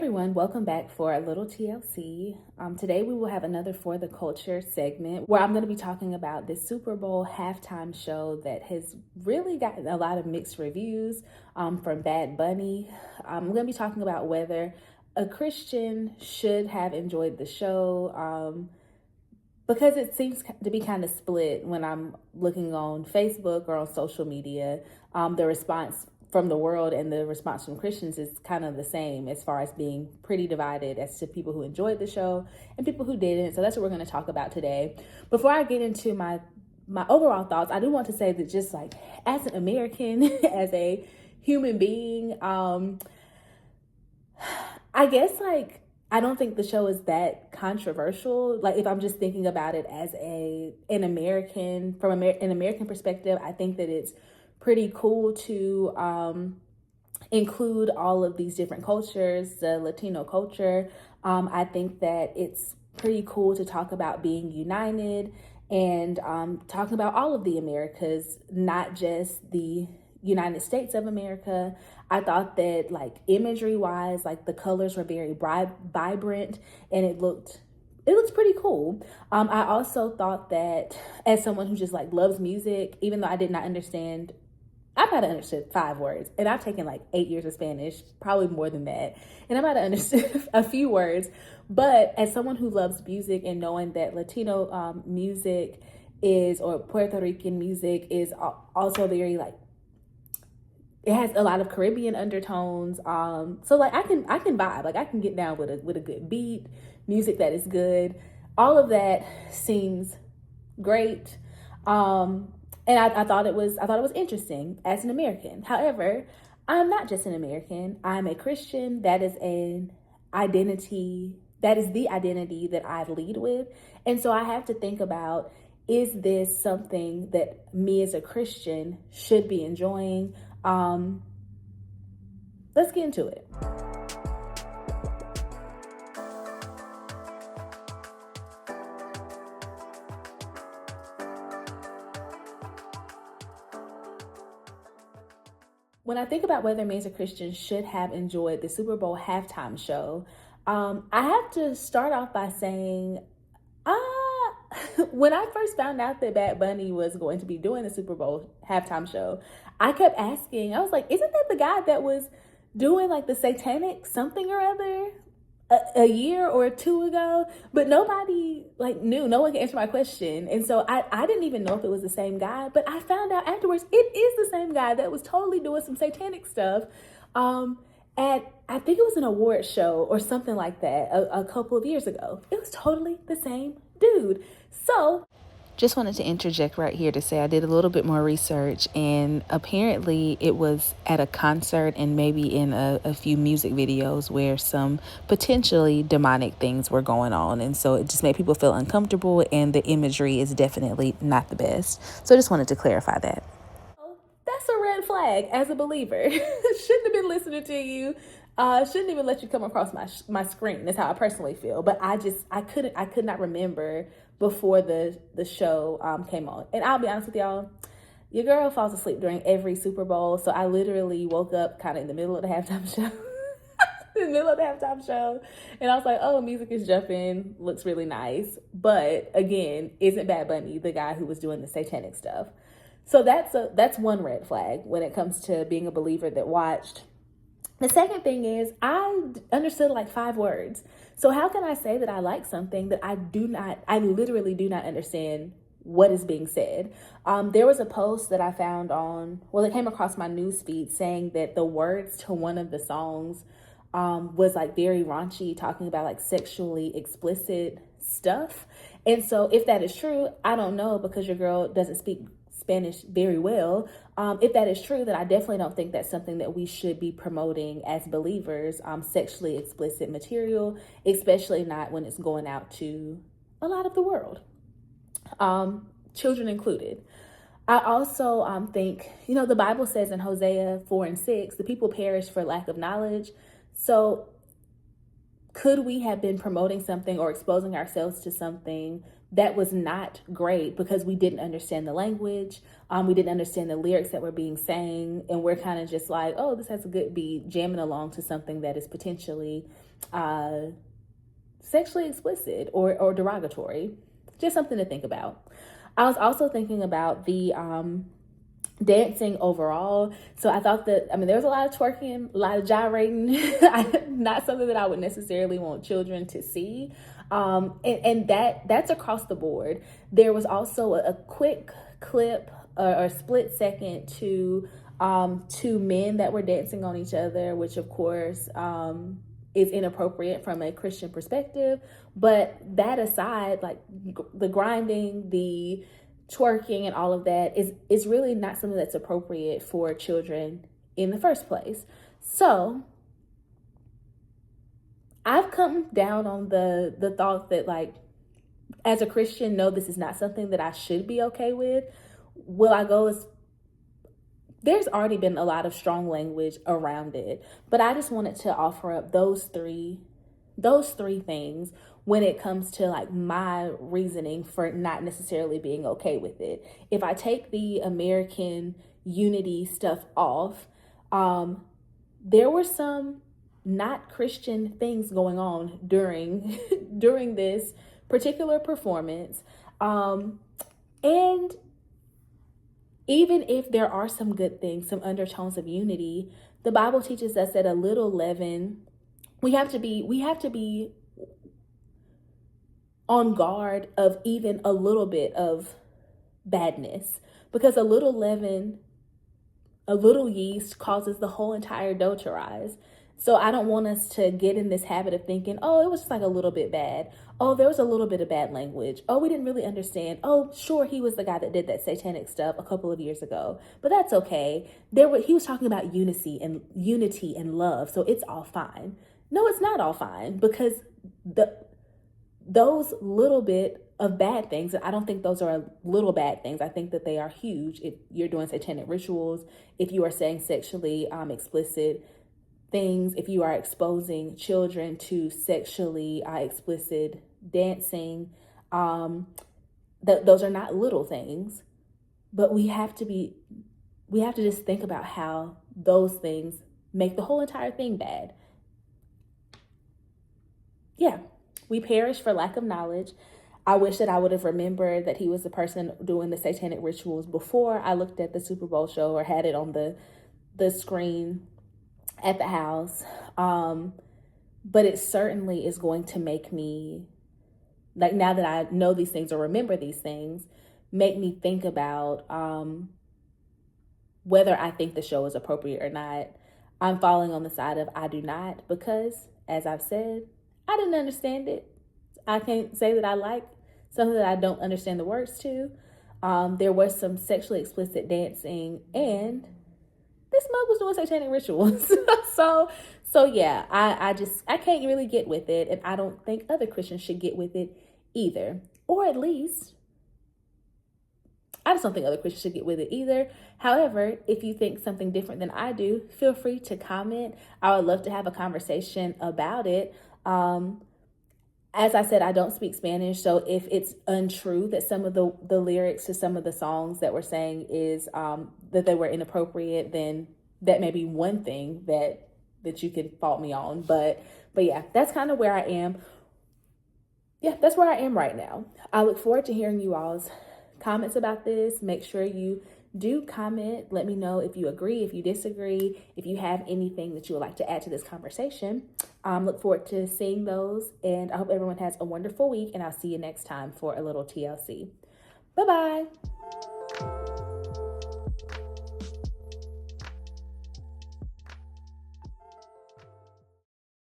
everyone, welcome back for a little TLC. Today we will have another For the Culture segment where I'm going to be talking about this Super Bowl halftime show that has really gotten a lot of mixed reviews from Bad Bunny. I'm going to be talking about whether a Christian should have enjoyed the show because it seems to be kind of split when I'm looking on Facebook or on social media. The response from the world and the response from Christians is kind of the same as far as being pretty divided as to people who enjoyed the show and people who didn't. So that's what we're going to talk about today. Before I get into my overall thoughts, I do want to say that just like as an American, as a human being, I guess like I don't think the show is that controversial. Like if I'm just thinking about it as an American, from an American perspective, I think that it's pretty cool to include all of these different cultures, the Latino culture. I think that it's pretty cool to talk about being united and talking about all of the Americas, not just the United States of America. I thought that like imagery wise, like the colors were very vibrant and it looked pretty cool. I also thought that as someone who just like loves music, even though I did not understand, I might have understood 5 words, and I've taken like 8 years of Spanish, probably more than that. And I might have understood a few words, but as someone who loves music and knowing that Latino music is, or Puerto Rican music is also very like, it has a lot of Caribbean undertones. So like I can vibe, like I can get down with a good beat, music that is good. All of that seems great. And I thought it was interesting as an American. However, I'm not just an American. I'm a Christian. That is an identity. That is the identity that I lead with. And so I have to think about, is this something that me as a Christian should be enjoying? Let's get into it. When I think about whether me as a Christian should have enjoyed the Super Bowl halftime show, I have to start off by saying, when I first found out that Bad Bunny was going to be doing the Super Bowl halftime show, I kept asking, I was like, isn't that the guy that was doing like the satanic something or other a year or 2 ago? But nobody like knew, no one could answer my question. And so I didn't even know if it was the same guy, but I found out afterwards it is the same guy that was totally doing some satanic stuff at, I think it was an award show or something like that a couple of years ago. It was totally the same dude. So just wanted to interject right here to say I did a little bit more research, and apparently it was at a concert and maybe in a few music videos where some potentially demonic things were going on. And so it just made people feel uncomfortable, and the imagery is definitely not the best. So I just wanted to clarify that. That's a red flag as a believer. Shouldn't have been listening to you. Shouldn't even let you come across my screen. That's how I personally feel. But I could not remember before the show came on. And I'll be honest with y'all, your girl falls asleep during every Super Bowl. So I literally woke up kind of in the middle of the halftime show. In the middle of the halftime show. And I was like, oh, music is jumping. Looks really nice. But again, isn't Bad Bunny the guy who was doing the satanic stuff? So that's one red flag when it comes to being a believer that watched. The second thing is I understood like 5 words. So how can I say that I like something that I literally do not understand what is being said? There was a post that I found it came across my news feed saying that the words to one of the songs was like very raunchy, talking about like sexually explicit stuff. And so if that is true, I don't know, because your girl doesn't speak Spanish very well. If that is true, then I definitely don't think that's something that we should be promoting as believers, sexually explicit material, especially not when it's going out to a lot of the world, children included. I also think, the Bible says in Hosea 4:6, the people perish for lack of knowledge. So could we have been promoting something or exposing ourselves to something that was not great because we didn't understand the language? We didn't understand the lyrics that were being sang. And we're kind of just like, oh, this has a good beat, jamming along to something that is potentially sexually explicit or derogatory. Just something to think about. I was also thinking about the dancing overall. So I thought that, there was a lot of twerking, a lot of gyrating, not something that I would necessarily want children to see. And that's across the board. There was also a quick clip or split second to two men that were dancing on each other, which of course is inappropriate from a Christian perspective. But that aside, like the grinding, the twerking and all of that is really not something that's appropriate for children in the first place. So I've come down on the thought that, like, as a Christian, no, this is not something that I should be okay with. Will I go as there's already been a lot of strong language around it, but I just wanted to offer up those three things when it comes to like my reasoning for not necessarily being okay with it. If I take the American unity stuff off, there were some not Christian things going on during during this particular performance. And even if there are some good things, some undertones of unity, the Bible teaches us that a little leaven, we have to be on guard of even a little bit of badness, because a little leaven, a little yeast causes the whole entire dough to rise. So I don't want us to get in this habit of thinking, oh, it was just like a little bit bad. Oh, there was a little bit of bad language. Oh, we didn't really understand. Oh, sure, he was the guy that did that satanic stuff a couple of years ago, but that's okay. He was talking about unity and love, so it's all fine. No, it's not all fine, because those little bit of bad things, and I don't think those are little bad things. I think that they are huge. If you're doing satanic rituals, if you are saying sexually explicit things, if you are exposing children to sexually explicit dancing, those are not little things. But we have to just think about how those things make the whole entire thing bad. Yeah, we perish for lack of knowledge. I wish that I would have remembered that he was the person doing the satanic rituals before I looked at the Super Bowl show or had it on the screen at the house. But it certainly is going to make me, like, now that I know these things or remember these things, make me think about whether I think the show is appropriate or not. I'm falling on the side of I do not, because, as I've said, I didn't understand it. I can't say that I like something that I don't understand the words to. There was some sexually explicit dancing, and this mug was doing satanic rituals. so yeah, I can't really get with it, and I don't think other Christians should get with it either. Or at least, I just don't think other Christians should get with it either. However, if you think something different than I do, feel free to comment. I would love to have a conversation about it. As I said, I don't speak Spanish, so if it's untrue that some of the lyrics to some of the songs that we're saying is that they were inappropriate, then that may be one thing that you could fault me on. But yeah, that's kind of where I am. Yeah, that's where I am right now. I look forward to hearing you all's comments about this. Make sure you do comment. Let me know if you agree, if you disagree, if you have anything that you would like to add to this conversation. Look forward to seeing those, and I hope everyone has a wonderful week, and I'll see you next time for a little TLC. Bye-bye.